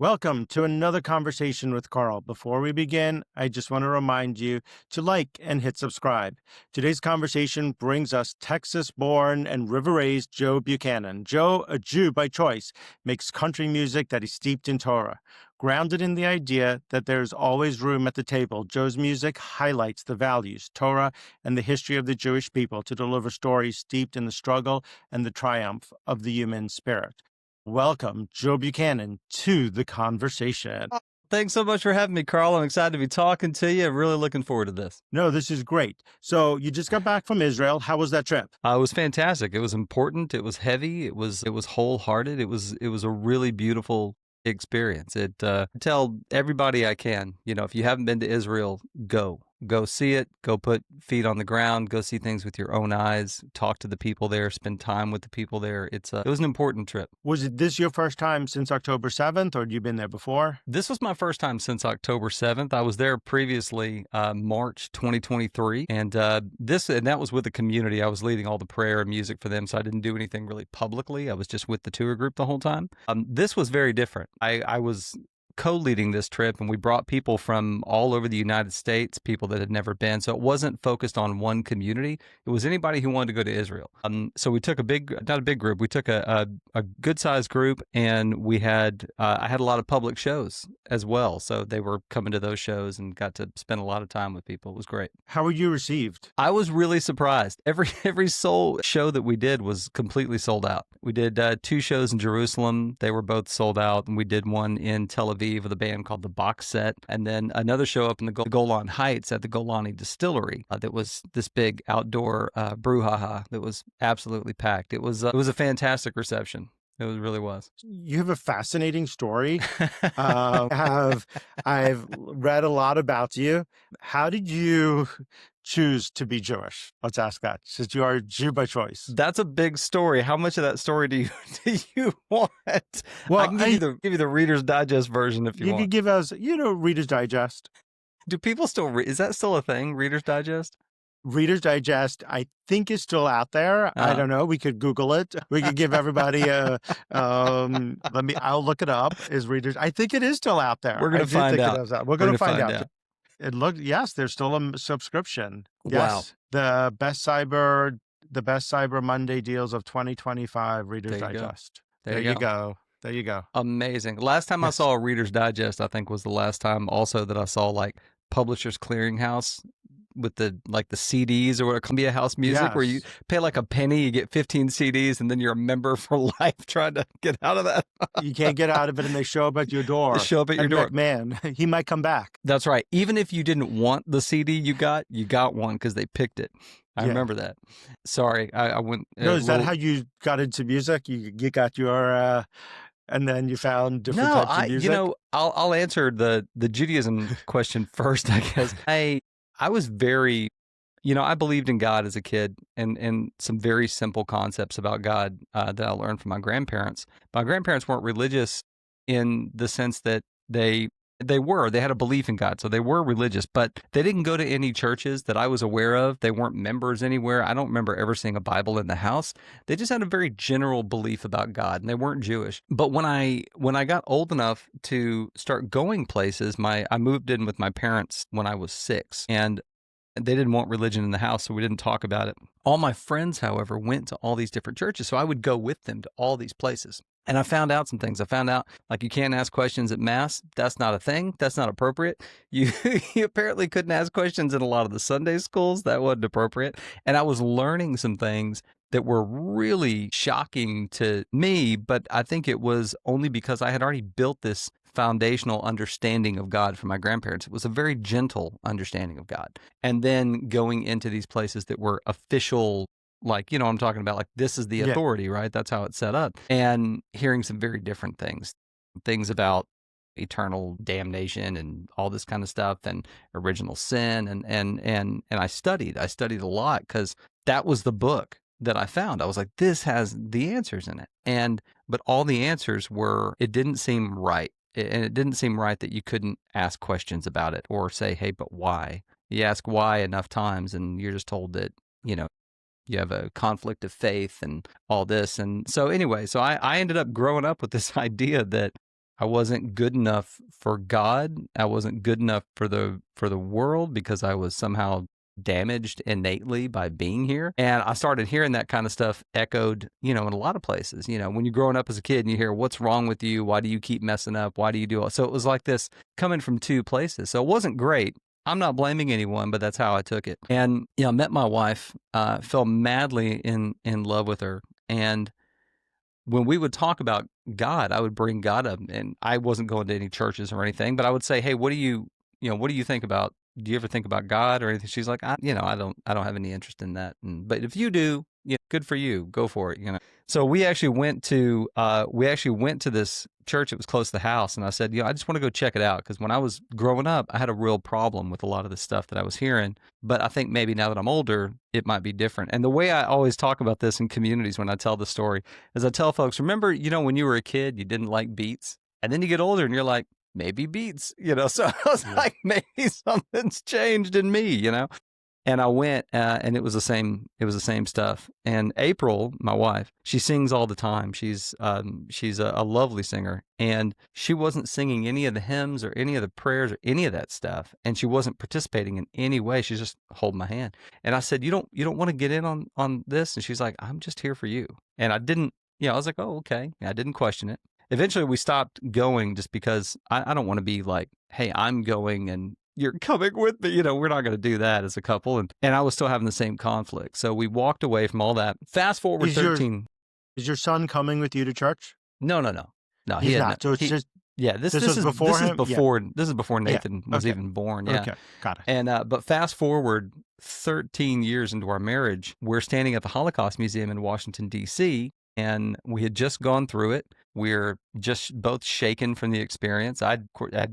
Welcome to another conversation with Carl. Before we begin, I just want to remind you to like and hit subscribe. Today's conversation brings us Texas-born and river-raised Joe Buchanan. Joe, a Jew by choice, makes country music that is steeped in Torah. Grounded in the idea that there's always room at the table, Joe's music highlights the values, Torah, and the history of the Jewish people to deliver stories steeped in the struggle and the triumph of the human spirit. Welcome, Joe Buchanan, to the conversation. Thanks so much for having me, Carl. I'm excited to be talking to you. Really looking forward to this. No, this is great. So you just got back from Israel. How was that trip? It was fantastic. It was important. It was heavy. It was wholehearted. It was a really beautiful experience. Tell everybody I can, if you haven't been to Israel, go see it, go put feet on the ground, go see things with your own eyes, talk to the people there, spend time with the people there. It was an important trip. Was this your first time since October 7th, or had you been there before? This was my first time since October 7th. I was there previously, March 2023, and that was with the community. I was leading all the prayer and music for them, so I didn't do anything really publicly. I was just with the tour group the whole time. This was very different. I was co-leading this trip, and we brought people from all over the United States, people that had never been. So it wasn't focused on one community. It was anybody who wanted to go to Israel. So we took not a big group. We took a good-sized group, and we had I had a lot of public shows as well. So they were coming to those shows and got to spend a lot of time with people. It was great. How were you received? I was really surprised. Every soul show that we did was completely sold out. We did 2 shows in Jerusalem. They were both sold out, and we did one in Tel Aviv with a band called the Box Set, and then another show up in the Golan Heights at the Golani Distillery. That was this big outdoor brouhaha that was absolutely packed. It was a fantastic reception. It really was. You have a fascinating story. I've read a lot about you. How did you choose to be Jewish? Let's ask that, since you are a Jew by choice. That's a big story. How much of that story do you want? Well, I can give you the Reader's Digest version if you want. You could give us, Reader's Digest. Do people still is that still a thing, Reader's Digest? Reader's Digest, I think, is still out there. I don't know. We could Google it. We could give everybody I'll look it up. I think it is still out there. We're going to find out. We're going to find out. Yes, there's still a subscription. Yes. Wow. The best Cyber Monday deals of 2025, Reader's Digest. There you go. There you go. Amazing. Last time I saw a Reader's Digest, I think, was the last time also that I saw like Publishers Clearinghouse with the CDs or Columbia House Music, where you pay like a penny, you get 15 CDs, and then you're a member for life trying to get out of that. You can't get out of it, and they show up at your door. They show up at your door. Like, man, he might come back. That's right. Even if you didn't want the CD you got one because they picked it. I remember that. Sorry, I went. No, is that how you got into music? You got your... and then you found different types of music? I'll answer the Judaism question first, I guess. I was very, I believed in God as a kid, and some very simple concepts about God that I learned from my grandparents. My grandparents weren't religious in the sense that they had a belief in God, so they were religious, but they didn't go to any churches that I was aware of. They weren't members anywhere. I don't remember ever seeing a Bible in the house. They just had a very general belief about God, and they weren't Jewish. But when I got old enough to start going places, I moved in with my parents when I was 6, and they didn't want religion in the house, so we didn't talk about it. All my friends, however, went to all these different churches, so I would go with them to all these places. And I found out some things. I found out, like, you can't ask questions at Mass. That's not a thing. That's not appropriate. You apparently couldn't ask questions in a lot of the Sunday schools. That wasn't appropriate. And I was learning some things that were really shocking to me, but I think it was only because I had already built this foundational understanding of God from my grandparents. It was a very gentle understanding of God. And then going into these places that were official, like, I'm talking about, like, this is the authority, right? That's how it's set up. And hearing some very different things about eternal damnation and all this kind of stuff, and original sin. And I studied a lot, because that was the book that I found. I was like, this has the answers in it. But all the answers it didn't seem right. And it didn't seem right that you couldn't ask questions about it or say, hey, but why? You ask why enough times, and you're just told that, you have a conflict of faith and all this. And so anyway, I ended up growing up with this idea that I wasn't good enough for God. I wasn't good enough for the world because I was somehow damaged innately by being here. And I started hearing that kind of stuff echoed, in a lot of places. When you're growing up as a kid and you hear, what's wrong with you? Why do you keep messing up? Why do you do all? So it was like this coming from two places. So it wasn't great. I'm not blaming anyone, but that's how I took it. And, I met my wife, fell madly in love with her. And when we would talk about God, I would bring God up, and I wasn't going to any churches or anything, but I would say, hey, what do you think about, do you ever think about God or anything? She's like, I don't have any interest in that. But if you do, good for you, go for it, So we actually went to this church. It was close to the house. And I said, I just want to go check it out. Because when I was growing up, I had a real problem with a lot of the stuff that I was hearing. But I think maybe now that I'm older, it might be different. And the way I always talk about this in communities when I tell the story is I tell folks, remember, when you were a kid, you didn't like beets. And then you get older and you're like, maybe beets, So I was like, maybe something's changed in me, And I went, and it was the same stuff. And April, my wife, she sings all the time. She's a lovely singer, and she wasn't singing any of the hymns or any of the prayers or any of that stuff, and she wasn't participating in any way. She's just holding my hand. And I said, you don't want to get in on this? And she's like, I'm just here for you. And I didn't, I was like, oh, okay. I didn't question it. Eventually, we stopped going just because I don't want to be like, hey, I'm going and you're coming with me. We're not going to do that as a couple. And I was still having the same conflict. So we walked away from all that. Fast forward 13. Is your son coming with you to church? No. He's not. So it's just... Yeah, this is before Nathan was okay. even born. Yeah. Okay, got it. And but fast forward 13 years into our marriage, we're standing at the Holocaust Museum in Washington, D.C., and we had just gone through it. We're just both shaken from the experience. I'd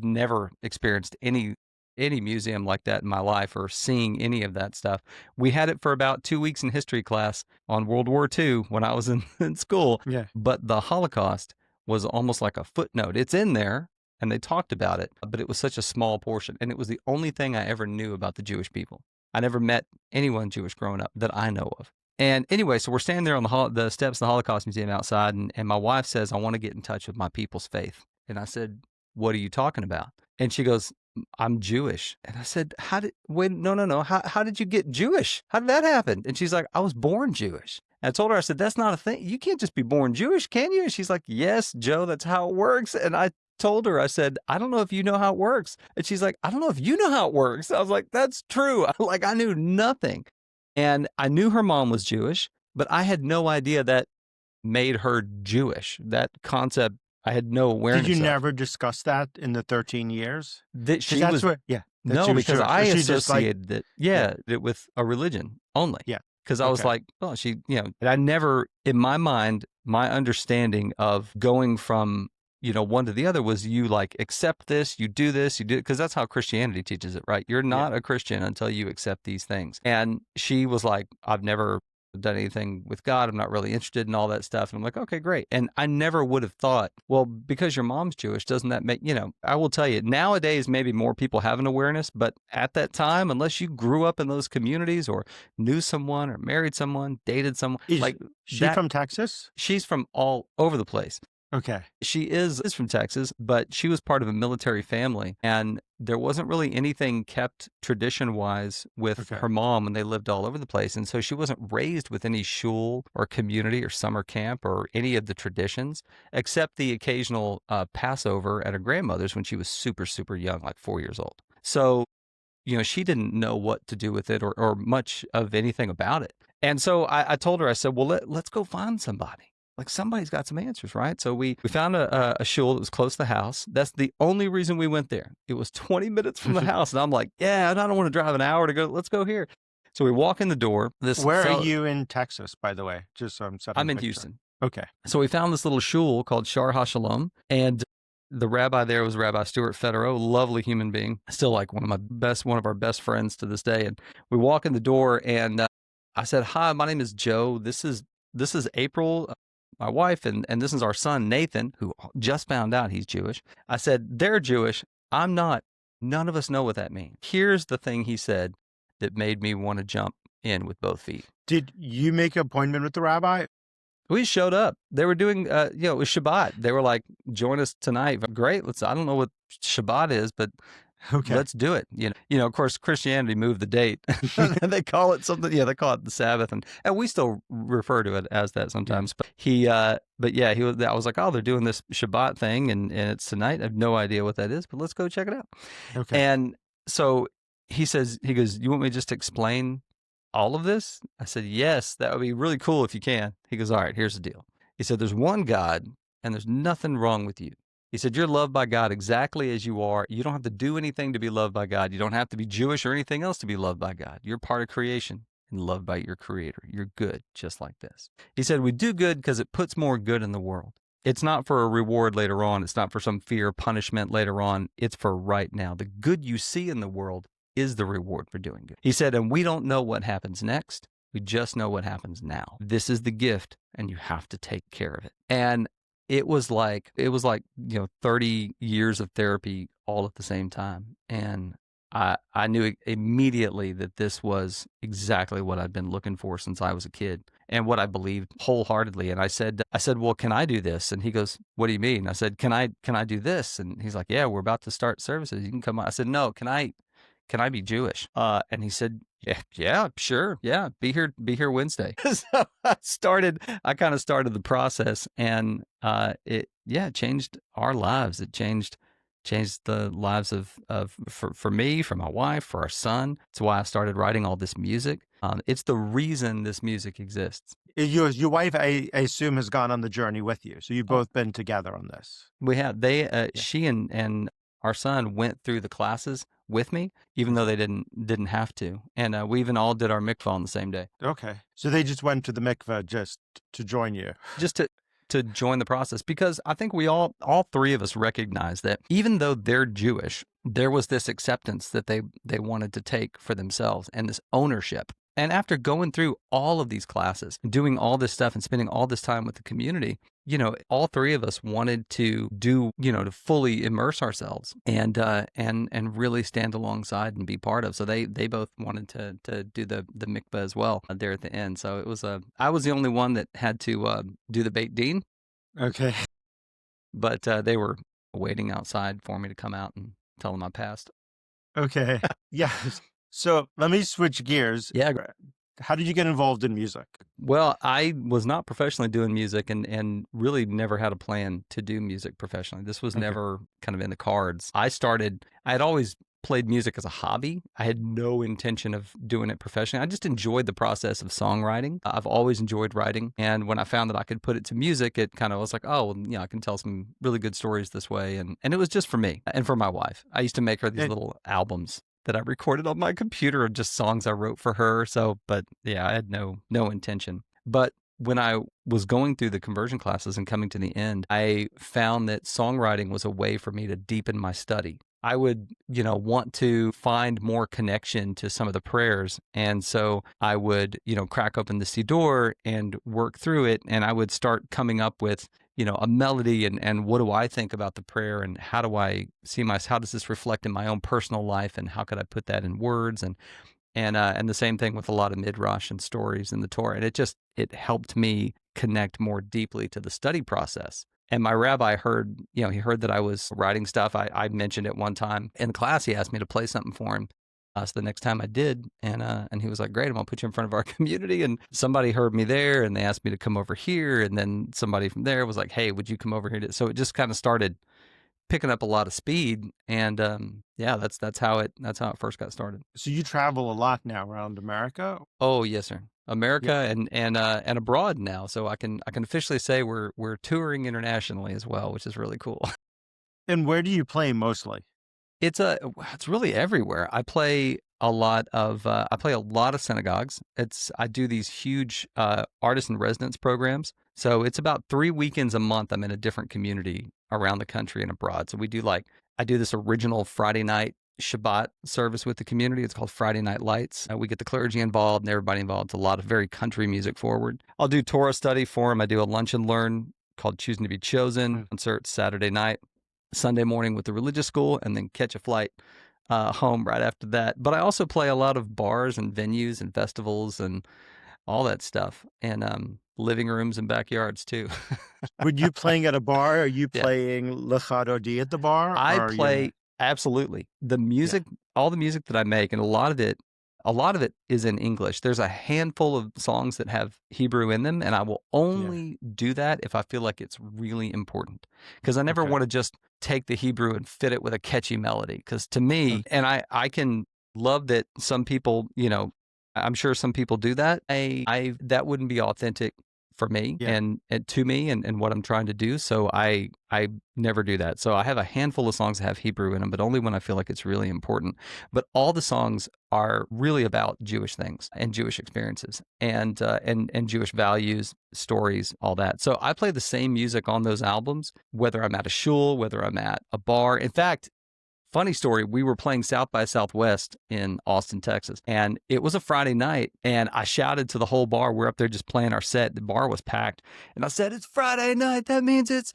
never experienced any museum like that in my life or seeing any of that stuff. We had it for about 2 weeks in history class on World War II when I was in school. Yeah. But the Holocaust was almost like a footnote. It's in there, and they talked about it, but it was such a small portion. And it was the only thing I ever knew about the Jewish people. I never met anyone Jewish growing up that I know of. And anyway, so we're standing there on the steps of the Holocaust Museum outside, and my wife says, I want to get in touch with my people's faith. And I said, what are you talking about? And she goes, I'm Jewish. And I said, no. How did you get Jewish? How did that happen? And she's like, I was born Jewish. And I told her, I said, that's not a thing. You can't just be born Jewish, can you? And she's like, yes, Joe, that's how it works. And I told her, I said, I don't know if you know how it works. And she's like, I don't know if you know how it works. I was like, that's true. I knew nothing. And I knew her mom was Jewish, but I had no idea that made her Jewish. That concept, I had no awareness Did you of. never discuss that in the 13 years? She was, no, because I associated it with a religion only. Yeah. Because I was like, oh, and I never, in my mind, my understanding of going from, one to the other was you accept this, you do this, you do it, because that's how Christianity teaches it, right? You're not a Christian until you accept these things. And she was like, I've never done anything with God. I'm not really interested in all that stuff. And I'm like, okay, great. And I never would have thought, well, because your mom's Jewish, doesn't that make, I will tell you, nowadays, maybe more people have an awareness, but at that time, unless you grew up in those communities or knew someone or married someone, dated someone. Is she from Texas? She's from all over the place. Okay. She is from Texas, but she was part of a military family, and there wasn't really anything kept tradition-wise with her mom when they lived all over the place. And so she wasn't raised with any shul or community or summer camp or any of the traditions, except the occasional Passover at her grandmother's when she was super, super young, like 4 years old. So, she didn't know what to do with it or much of anything about it. And so I told her, I said, well, let's go find somebody. Like somebody's got some answers, right? So we found a shul that was close to the house. That's the only reason we went there. It was 20 minutes from the house. And I'm like, yeah, I don't want to drive an hour to go. Let's go here. So we walk in the door. Where are you in Texas, by the way? Just so I'm setting I'm in picture. Houston. Okay. So we found this little shul called Shar HaShalom. And the rabbi there was Rabbi Stuart Federer, lovely human being. Still like one of our best friends to this day. And we walk in the door and I said, hi, my name is Joe. This is April, my wife, and this is our son, Nathan, who just found out he's Jewish. I said, they're Jewish. I'm not. None of us know what that means. Here's the thing he said that made me want to jump in with both feet. Did you make an appointment with the rabbi? We showed up. They were doing, it was Shabbat. They were like, join us tonight. Great. I don't know what Shabbat is, but Okay. let's do it. Of course, Christianity moved the date. They call it something. Yeah, they call it the Sabbath, and we still refer to it as that sometimes. Yeah. But I was like, oh, they're doing this Shabbat thing, and it's tonight. I have no idea what that is, but let's go check it out. Okay. And so he goes, you want me to just explain all of this? I said, yes, that would be really cool if you can. He goes, all right, here's the deal. He said, there's one God, and there's nothing wrong with you. He said, you're loved by God exactly as you are. You don't have to do anything to be loved by God. You don't have to be Jewish or anything else to be loved by God. You're part of creation and loved by your Creator. You're good, just like this. He said, we do good because it puts more good in the world. It's not for a reward later on. It's not for some fear of punishment later on. It's for right now. The good you see in the world is the reward for doing good. He said, and we don't know what happens next. We just know what happens now. This is the gift, and you have to take care of it. And it was like 30 years of therapy all at the same time. And I knew immediately that this was exactly what I'd been looking for since I was a kid and what I believed wholeheartely. And I said, well, can I do this? And he goes, what do you mean? I said, can I do this? And he's like, yeah, we're about to start services. You can come on. I said, no, can I be Jewish? And he said, yeah, sure. Yeah. Be here Wednesday. So I kind of started the process, and it changed our lives. It changed the lives for me, for my wife, for our son. It's why I started writing all this music. It's the reason this music exists. Your wife, I assume, has gone on the journey with you. So you've both been together on this. We have. She and our son went through the classes with me, even though they didn't have to. And we even all did our mikvah on the same day. Okay. So they just went to the mikvah just to join you. Just to join the process, because I think we all three of us recognize that even though they're Jewish, there was this acceptance that they wanted to take for themselves and this ownership. And after going through all of these classes, doing all this stuff and spending all this time with the community, all three of us wanted to do, to fully immerse ourselves and really stand alongside and be part of. So they both wanted to do the mikvah as well there at the end. So it was I was the only one that had to do the Beit Din. Okay. But they were waiting outside for me to come out and tell them I passed. Okay. Yeah. So let me switch gears. Yeah. How did you get involved in music? Well, I was not professionally doing music and really never had a plan to do music professionally. This was never kind of in the cards. I had always played music as a hobby. I had no intention of doing it professionally. I just enjoyed the process of songwriting. I've always enjoyed writing. And when I found that I could put it to music, it kind of was like, oh, well, I can tell some really good stories this way. And it was just for me and for my wife. I used to make her these little albums that I recorded on my computer of just songs I wrote for her. So, but yeah, I had no intention. But when I was going through the conversion classes and coming to the end, I found that songwriting was a way for me to deepen my study. I would, want to find more connection to some of the prayers. And so I would, crack open the Siddur and work through it. And I would start coming up with, a melody and what do I think about the prayer and how do I see how does this reflect in my own personal life and how could I put that in words and the same thing with a lot of midrash and stories in the Torah. And it helped me connect more deeply to the study process. And my rabbi heard that I was writing stuff. I mentioned it one time in class. He asked me to play something for him. So the next time I did, and he was like, great, I'm going to put you in front of our community. And somebody heard me there and they asked me to come over here. And then somebody from there was like, hey, would you come over here? So it just kind of started picking up a lot of speed. And that's how it first got started. So you travel a lot now around America? Oh, yes, sir. America and abroad now. So I can officially say we're touring internationally as well, which is really cool. And where do you play mostly? It's really everywhere. I play a lot of synagogues. I do these huge artist in residence programs. So it's about 3 weekends a month. I'm in a different community around the country and abroad. So I do this original Friday night Shabbat service with the community. It's called Friday Night Lights. We get the clergy involved and everybody involved. It's a lot of very country music forward. I'll do Torah study for them. I do a lunch and learn called Choosing to Be Chosen concert Saturday night, Sunday morning with the religious school, and then catch a flight home right after that. But I also play a lot of bars and venues and festivals and all that stuff. And living rooms and backyards too. Were you playing at a bar? Are you Yeah. playing Lechadodi at the bar? I Or are you? play absolutely the Yeah. music, all the music that I make, and a lot of it is in English. There's a handful of songs that have Hebrew in them, and I will Yeah. only do that if I feel like it's really important. Because I never Okay. want to just take the Hebrew and fit it with a catchy melody. Because to me, and I can love that some people, I'm sure some people do that. I that wouldn't be authentic for me Yeah. and to me and what I'm trying to do. So I never do that. So I have a handful of songs that have Hebrew in them, but only when I feel like it's really important. But all the songs are really about Jewish things and Jewish experiences and Jewish values, stories, all that. So I play the same music on those albums, whether I'm at a shul, whether I'm at a bar. In fact, funny story, we were playing South by Southwest in Austin, Texas, and it was a Friday night, and I shouted to the whole bar. We're up there just playing our set. The bar was packed, and I said, "It's Friday night. That means it's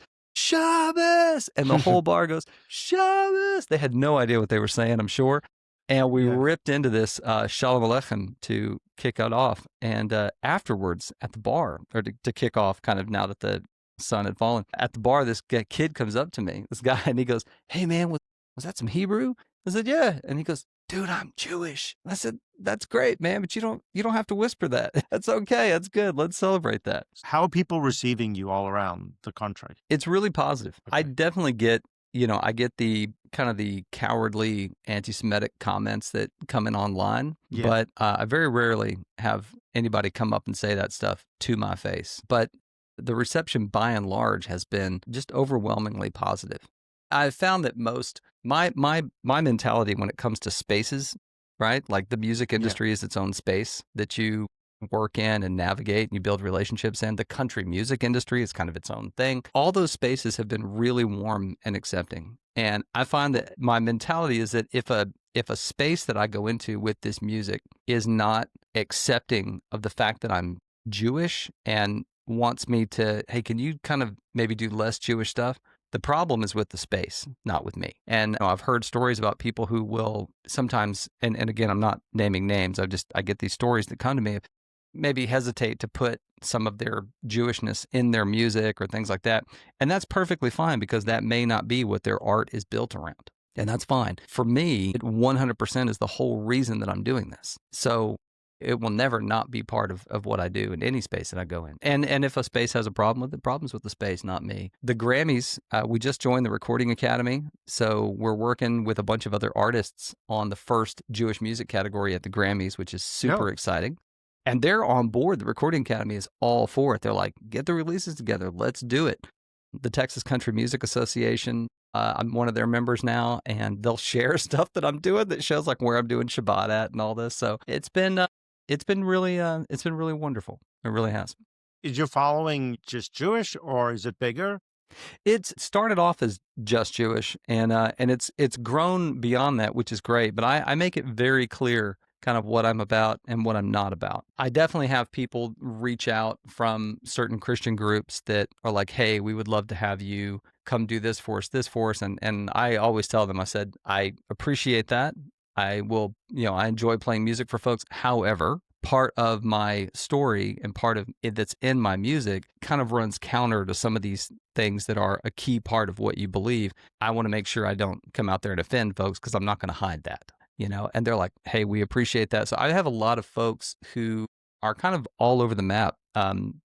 Shabbos." And the whole bar goes, "Shabbos." They had no idea what they were saying, I'm sure. And we Yeah. ripped into this Shalom Aleichem to kick it off. And afterwards at the bar, or to kick off kind of now that the sun had fallen, at the bar, this kid comes up to me, this guy, and he goes, "Hey, man, was that some Hebrew?" I said, "Yeah." And he goes, "Dude, I'm Jewish." I said, "That's great, man, but you don't have to whisper that. That's okay. That's good. Let's celebrate that." How are people receiving you all around the country? It's really positive. I Okay. definitely get, I get the kind of the cowardly anti-Semitic comments that come in online, Yeah. but I very rarely have anybody come up and say that stuff to my face. But the reception by and large has been just overwhelmingly positive. I've found that my mentality when it comes to spaces, right? Like the music Yeah. industry is its own space that you work in and navigate and you build relationships in. The country music industry is kind of its own thing. All those spaces have been really warm and accepting. And I find that my mentality is that if a space that I go into with this music is not accepting of the fact that I'm Jewish and wants me to, hey, can you kind of maybe do less Jewish stuff? The problem is with the space, not with me. And I've heard stories about people who will sometimes, and again, I'm not naming names. I get these stories that come to me, maybe hesitate to put some of their Jewishness in their music or things like that. And that's perfectly fine because that may not be what their art is built around. And that's fine. For me, it 100% is the whole reason that I'm doing this. So it will never not be part of what I do in any space that I go in. And if a space has a problem with it, problems with the space, not me. The Grammys, we just joined the Recording Academy. So we're working with a bunch of other artists on the first Jewish music category at the Grammys, which is super exciting. And they're on board. The Recording Academy is all for it. They're like, get the releases together. Let's do it. The Texas Country Music Association, I'm one of their members now, and they'll share stuff that I'm doing that shows like where I'm doing Shabbat at and all this. So it's been really wonderful. It really has. Is your following just Jewish or is it bigger? It's started off as just Jewish, and it's grown beyond that, which is great. But I make it very clear kind of what I'm about and what I'm not about. I definitely have people reach out from certain Christian groups that are like, "Hey, we would love to have you come do this for us, and I always tell them, I said, I appreciate that. I will, I enjoy playing music for folks. However, part of my story and part of it that's in my music kind of runs counter to some of these things that are a key part of what you believe. I want to make sure I don't come out there and offend folks because I'm not going to hide that, And they're like, "Hey, we appreciate that." So I have a lot of folks who are kind of all over the map.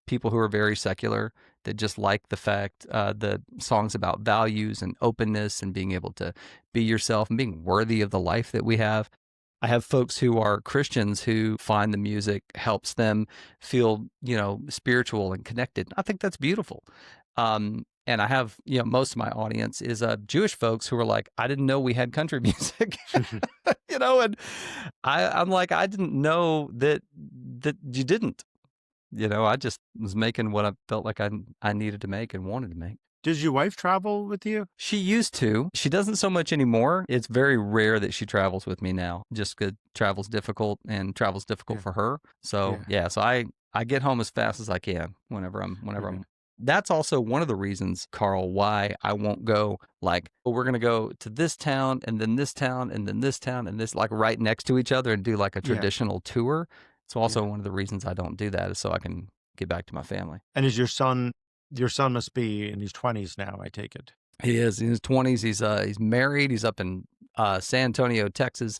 People who are very secular that just like the fact the songs about values and openness and being able to be yourself and being worthy of the life that we have. I have folks who are Christians who find the music helps them feel, spiritual and connected. I think that's beautiful. And I have, most of my audience is Jewish folks who are like, "I didn't know we had country music," and I'm like, "I didn't know that you didn't." I just was making what I felt like I needed to make and wanted to make. Does your wife travel with you? She used to. She doesn't so much anymore. It's very rare that she travels with me now, just because travel's difficult and travel's difficult for her. So so I get home as fast as I can whenever I'm. That's also one of the reasons, Carl, why I won't go like, "Oh, we're going to go to this town and then this town and then this town and this," like right next to each other and do like a traditional tour. It's also one of the reasons I don't do that is so I can get back to my family. And is your son must be in his 20s now, I take it. He is in his 20s. He's married. He's up in San Antonio, Texas,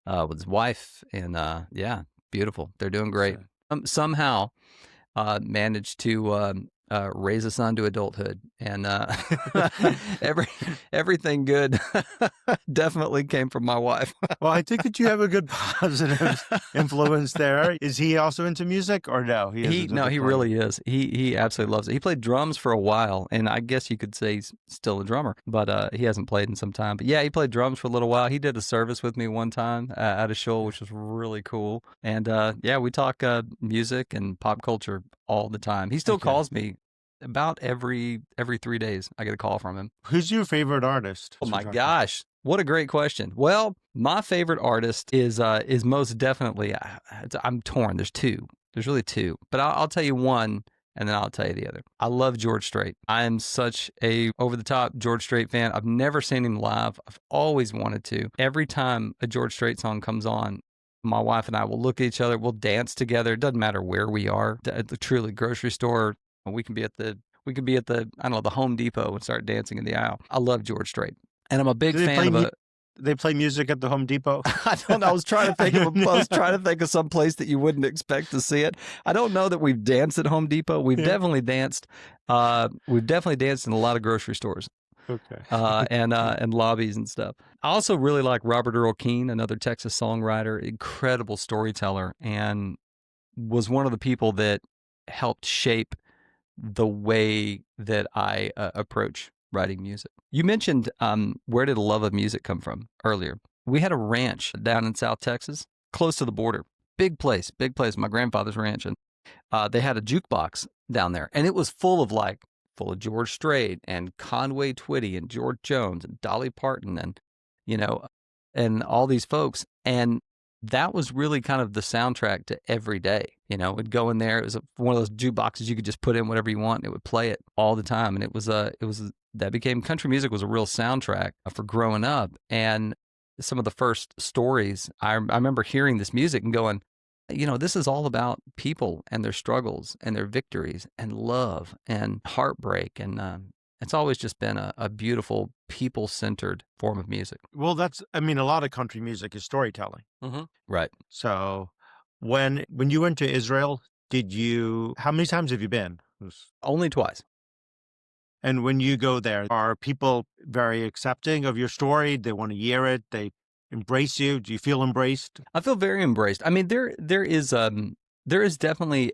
with his wife, and yeah, beautiful. They're doing great. Somehow managed to raise a son to adulthood, and everything good definitely came from my wife. Well, I think that you have a good positive influence there. Is he also into music, or no? He really is. He absolutely loves it. He played drums for a while, and I guess you could say he's still a drummer, but he hasn't played in some time. But yeah, he played drums for a little while. He did a service with me one time at a show, which was really cool. And yeah, we talk music and pop culture all the time. He still calls me about every 3 days. I get a call from him. Who's your favorite artist? Oh my gosh, what a great question. Well, my favorite artist is most definitely, I'm torn. There's two. There's really two, but I'll tell you one, and then I'll tell you the other. I love George Strait. I am such a over-the-top George Strait fan. I've never seen him live. I've always wanted to. Every time a George Strait song comes on, my wife and I will look at each other. We'll dance together. It doesn't matter where we are. At the truly grocery store, we can be at the I don't know, the Home Depot and start dancing in the aisle. I love George Strait, and I'm a big fan of They play music at the Home Depot. I don't know. I was trying to think of some place that you wouldn't expect to see it. I don't know that we've danced at Home Depot. We've definitely danced. We've definitely danced in a lot of grocery stores. Okay. And lobbies and stuff. I also really like Robert Earl Keen, another Texas songwriter, incredible storyteller, and was one of the people that helped shape the way that I approach writing music. You mentioned where did a love of music come from earlier. We had a ranch down in South Texas, close to the border. Big place, my grandfather's ranch. And they had a jukebox down there, and it was full of George Strait and Conway Twitty and George Jones and Dolly Parton and, and all these folks. And that was really kind of the soundtrack to every day. It'd go in there. It was one of those jukeboxes you could just put in whatever you want, and it would play it all the time. And that became country music was a real soundtrack for growing up. And some of the first stories, I remember hearing this music and going, this is all about people and their struggles and their victories and love and heartbreak. And it's always just been a beautiful, people-centered form of music. Well, a lot of country music is storytelling. Mm-hmm. Right. So when you went to Israel, how many times have you been? Only twice. And when you go there, are people very accepting of your story? They want to hear it? They embrace you? Do you feel embraced? I feel very embraced. I mean, there is definitely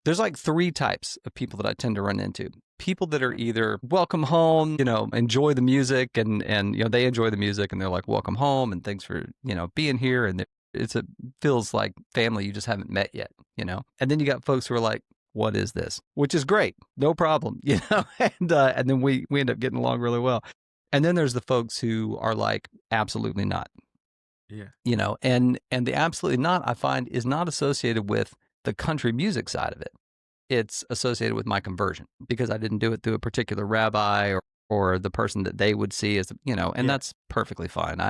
there's like three types of people that I tend to run into. People that are either welcome home, enjoy the music and they enjoy the music and they're like, welcome home and thanks for, being here. And feels like family you just haven't met yet, And then you got folks who are like, what is this? Which is great. No problem, and then we end up getting along really well. And then there's the folks who are like, absolutely not. Yeah. And the absolutely not, I find, is not associated with the country music side of it. It's associated with my conversion because I didn't do it through a particular rabbi or the person that they would see as, and that's perfectly fine.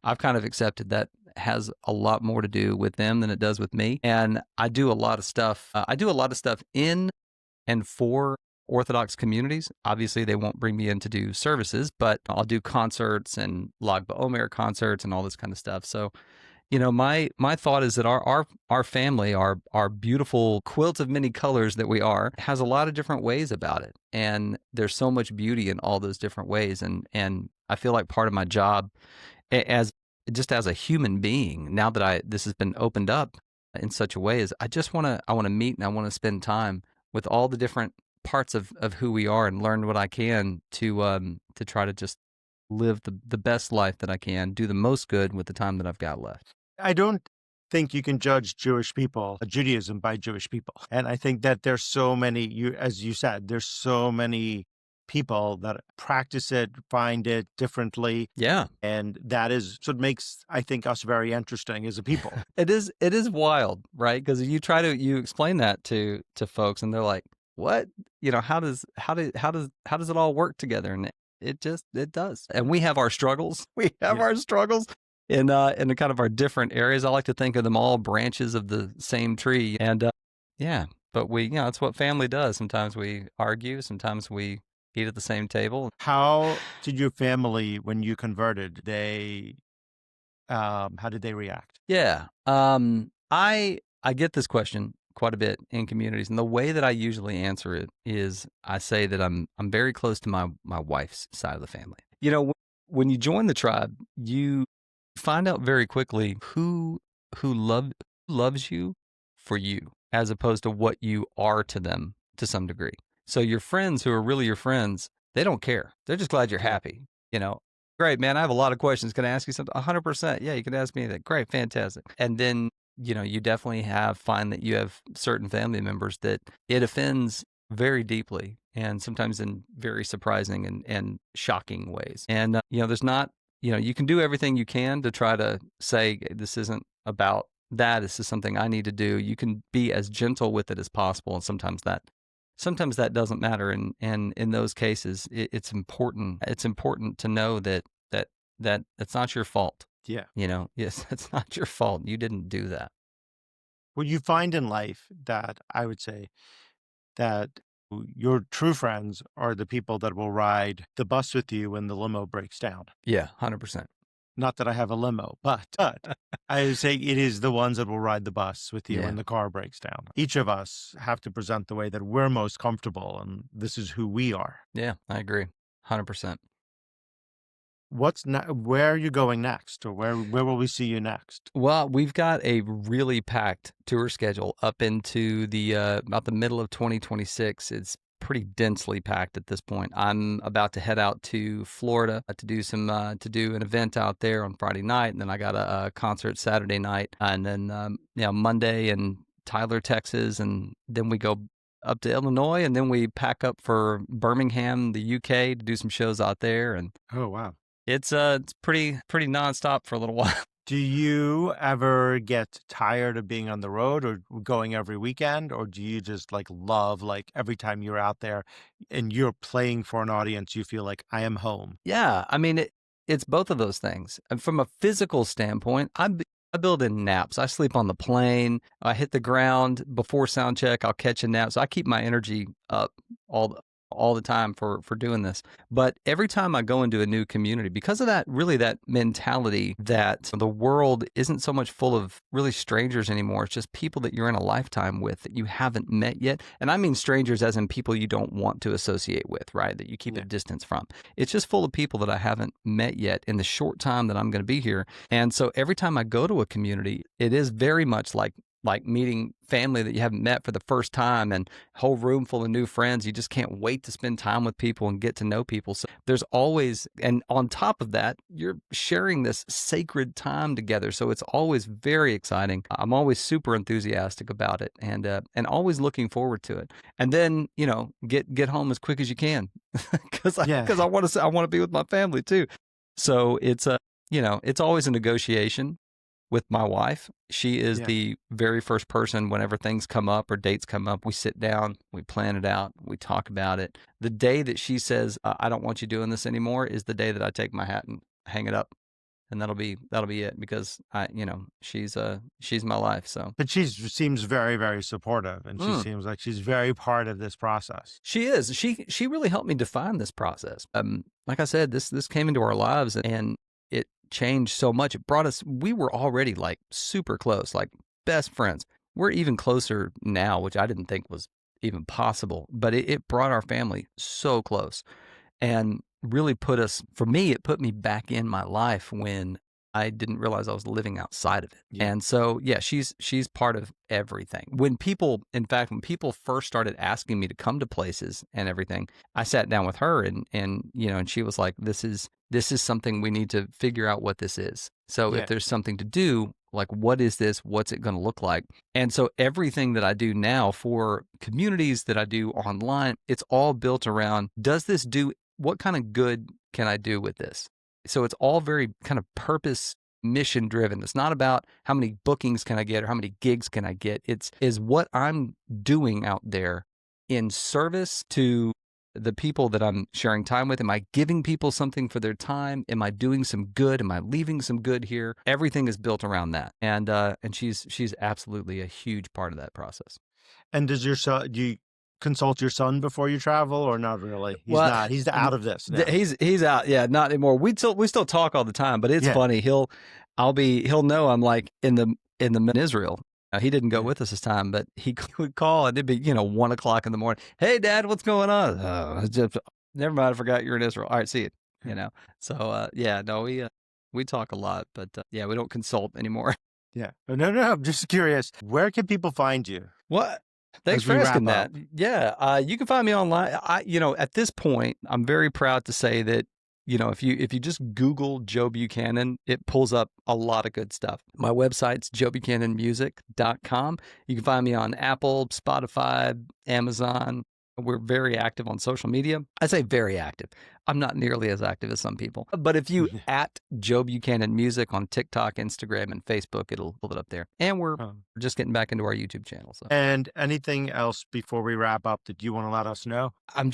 I've kind of accepted that has a lot more to do with them than it does with me. And I do a lot of stuff. In and for Orthodox communities. Obviously, they won't bring me in to do services, but I'll do concerts and Lag BaOmer concerts and all this kind of stuff. So, my thought is that our family, our beautiful quilt of many colors that we are, has a lot of different ways about it. And there's so much beauty in all those different ways. And I feel like part of my job as a human being, now that this has been opened up in such a way, is I want to meet and I want to spend time with all the different parts of who we are and learn what I can to try to just live the best life that I can, do the most good with the time that I've got left. I don't think you can judge Judaism by Jewish people. And I think that there's so many, as you said, there's so many people that practice it, find it differently. Yeah. And that is what makes, I think, us very interesting as a people. It is wild, right? Because you explain that to folks and they're like, what? How does it all work together? And it does. And we have our struggles. Our struggles in the kind of our different areas. I like to think of them all branches of the same tree. And but it's what family does. Sometimes we argue, sometimes we eat at the same table. How did your family, when you converted, how did they react? Yeah. I get this question quite a bit in communities, and the way that I usually answer it is I say that I'm very close to my wife's side of the family. When you join the tribe, you find out very quickly who loves you for you, as opposed to what you are to them to some degree. So your friends who are really your friends, they don't care. They're just glad you're Yeah. happy. Great, man. I have a lot of questions. Can I ask you something? 100%. Yeah, you can ask me that. Great, fantastic. And then, you definitely find that you have certain family members that it offends very deeply and sometimes in very surprising and shocking ways. And, there's not, you can do everything you can to try to say, this isn't about that. This is something I need to do. You can be as gentle with it as possible. And sometimes that doesn't matter. And in those cases, it's important. It's important to know that it's not your fault. Yeah. Yes, it's not your fault. You didn't do that. Well, you find in life that I would say that your true friends are the people that will ride the bus with you when the limo breaks down. Yeah, 100%. Not that I have a limo, but I would say it is the ones that will ride the bus with you when the car breaks down. Each of us have to present the way that we're most comfortable, and this is who we are. Yeah, I agree. 100%. Where are you going next, or where will we see you next? Well, we've got a really packed tour schedule up into the about the middle of 2026. It's pretty densely packed at this point. I'm about to head out to Florida to do an event out there on Friday night, and then I got a concert Saturday night, and then Monday in Tyler, Texas, and then we go up to Illinois, and then we pack up for Birmingham, the UK, to do some shows out there. And oh wow, it's pretty nonstop for a little while. Do you ever get tired of being on the road or going every weekend, or do you just love every time you're out there and you're playing for an audience, you feel like I am home? Yeah, I mean it's both of those things. And from a physical standpoint, I build in naps. I sleep on the plane. I hit the ground before sound check. I'll catch a nap. So I keep my energy up all the time for doing this. But every time I go into a new community, because of that mentality that the world isn't so much full of really strangers anymore. It's just people that you're in a lifetime with that you haven't met yet. And I mean strangers as in people you don't want to associate with, right? That you keep a distance from. It's just full of people that I haven't met yet in the short time that I'm going to be here. And so every time I go to a community, it is very much like meeting family that you haven't met for the first time, and a whole room full of new friends. You just can't wait to spend time with people and get to know people. So there's always, and on top of that, you're sharing this sacred time together. So it's always very exciting. I'm always super enthusiastic about it, and always looking forward to it. And then, get home as quick as you can because I want to be with my family too. So it's it's always a negotiation with my wife. She is the very first person whenever things come up or dates come up, we sit down, we plan it out, we talk about it. The day that she says, I don't want you doing this anymore, is the day that I take my hat and hang it up. And that'll be it, because she's my life. So, but she seems very, very supportive, and she seems like she's very part of this process. She is. She really helped me define this process. Like I said, this came into our lives, and it changed so much. It brought us, we were already super close, best friends. We're even closer now, which I didn't think was even possible, but it brought our family so close, and really for me, it put me back in my life when I didn't realize I was living outside of it. Yeah. And so, she's part of everything. When people first started asking me to come to places and everything, I sat down with her and she was like, this is something we need to figure out what this is. So if there's something to do, what is this? What's it going to look like? And so everything that I do now for communities that I do online, it's all built around, what kind of good can I do with this? So it's all very kind of purpose, mission driven. It's not about how many bookings can I get or how many gigs can I get. Is what I'm doing out there in service to the people that I'm sharing time with. Am I giving people something for their time? Am I doing some good? Am I leaving some good here? Everything is built around that. And she's absolutely a huge part of that process. And do you consult your son before you travel, or not really? He's Well, not. He's out of this now. he's out. Yeah, not anymore. We still talk all the time, but it's Yeah. funny. He'll know I'm like in Israel. He didn't go Yeah. with us this time, but he would call and it'd be 1:00 in the morning. Hey, Dad, what's going on? Oh, never mind. I forgot you're in Israel. All right, see you. So yeah, no, we talk a lot, but yeah, we don't consult anymore. Yeah. No. I'm just curious. Where can people find you? What? Thanks As for we asking wrap that. up. Yeah, you can find me online. At this point, I'm very proud to say that, if you just Google Joe Buchanan, it pulls up a lot of good stuff. My website's joebuchananmusic.com. You can find me on Apple, Spotify, Amazon. We're very active on social media. I say very active. I'm not nearly as active as some people. But if you at Joe Buchanan Music on TikTok, Instagram, and Facebook, it'll pull it up there. And we're just getting back into our YouTube channel. So. And anything else before we wrap up that you want to let us know? I'm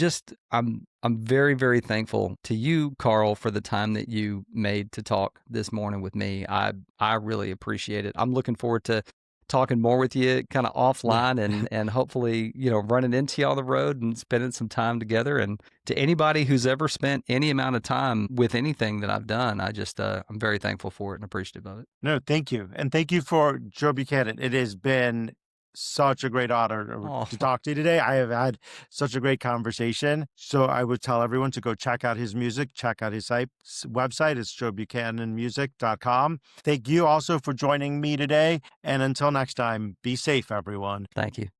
very, very thankful to you, Carl, for the time that you made to talk this morning with me. I really appreciate it. I'm looking forward to talking more with you kind of offline and hopefully, running into you on the road and spending some time together. And to anybody who's ever spent any amount of time with anything that I've done, I'm very thankful for it and appreciative of it. No, thank you. And thank you for Joe Buchanan. It has been such a great honor to talk to you today. I have had such a great conversation. So I would tell everyone to go check out his music, check out his website. It's joebuchananmusic.com. Thank you also for joining me today. And until next time, be safe, everyone. Thank you.